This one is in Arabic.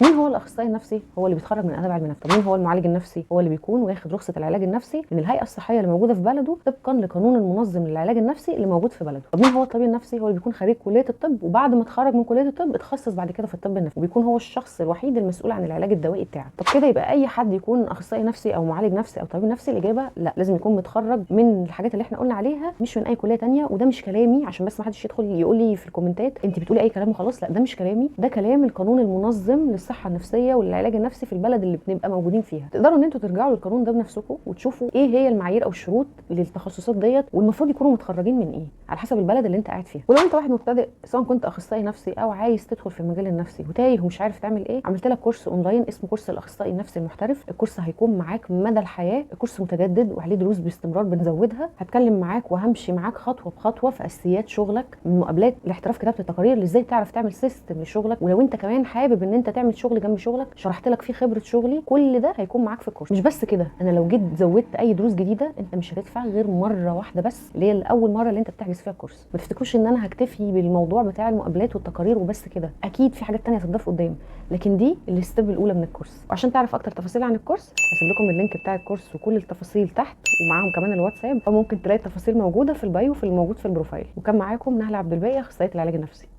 مين هو الاخصائي النفسي؟ هو اللي بيتخرج من اداب علم النفس. طب مين هو المعالج النفسي؟ هو اللي بيكون واخد رخصه العلاج النفسي من الهيئه الصحيه اللي موجوده في بلده طبقا لقانون المنظم للعلاج النفسي اللي موجود في بلده. طب مين هو الطبيب النفسي؟ هو اللي بيكون خريج كليه الطب وبعد ما اتخرج من كليه الطب اتخصص بعد كده في الطب النفسي، وبيكون هو الشخص الوحيد المسؤول عن العلاج الدوائي بتاعك. طب كده يبقى اي حد يكون اخصائي نفسي او معالج نفسي او طبيب نفسي؟ الاجابه لا، لازم يكون متخرج من الحاجات اللي احنا قلنا عليها، مش من اي كليه ثانيه. وده مش كلامي عشان بس ما حدش يدخل يقول لي في الكومنتات انت بتقولي اي كلام وخلاص. لا، ده مش كلامي، ده كلام القانون المنظم للصحه النفسيه والعلاج النفسي في البلد اللي بنبقى موجودين فيها. تقدروا ان انتوا ترجعوا للقانون ده بنفسكم وتشوفوا ايه هي المعايير او الشروط للتخصصات ديت، والمفروض يكونوا متخرجين من ايه على حسب البلد اللي انت قاعد فيها. ولو انت واحد مبتدئ سواء كنت اخصائي نفسي او عايز تدخل في المجال النفسي وتايه ومش عارف تعمل ايه، عملت لك كورس اونلاين اسمه كورس الاخصائي النفسي المحترف. الكورس هيكون معاك مدى الحياه، الكورس متجدد وعليه دروس باستمرار بنزودها. هتكلم معاك وهمشي معاك خطوه بخطوه في اساسيات شغلك، من مقابلات لاحتراف كتابه التقارير، ازاي تعرف تعمل سيستم لشغلك. ولو انت كمان حابب ان انت تعمل شغل جنب شغلك، شرحت لك فيه خبره شغلي. كل ده هيكون معاك في الكورس. مش بس كده، انا لو جيت زودت اي دروس جديده انت مش هتدفع غير مره واحده بس، اللي هي الاول مره اللي انت بتحجز فيها الكورس. ما تفتكروش ان انا هكتفي بالموضوع بتاع المقابلات والتقارير وبس كده، اكيد في حاجات تانية هتضاف قدام، لكن دي الستيب الاولى من الكورس. وعشان تعرف اكتر تفاصيل عن الكورس هسيب لكم اللينك بتاع الكورس وكل التفاصيل تحت، ومعاهم كمان الواتساب، او ممكن تلاقي التفاصيل موجوده في البايو في الموجود في البروفايل. وكان معاكم نهله عبد الباقي، اخصائيه العلاج النفسي.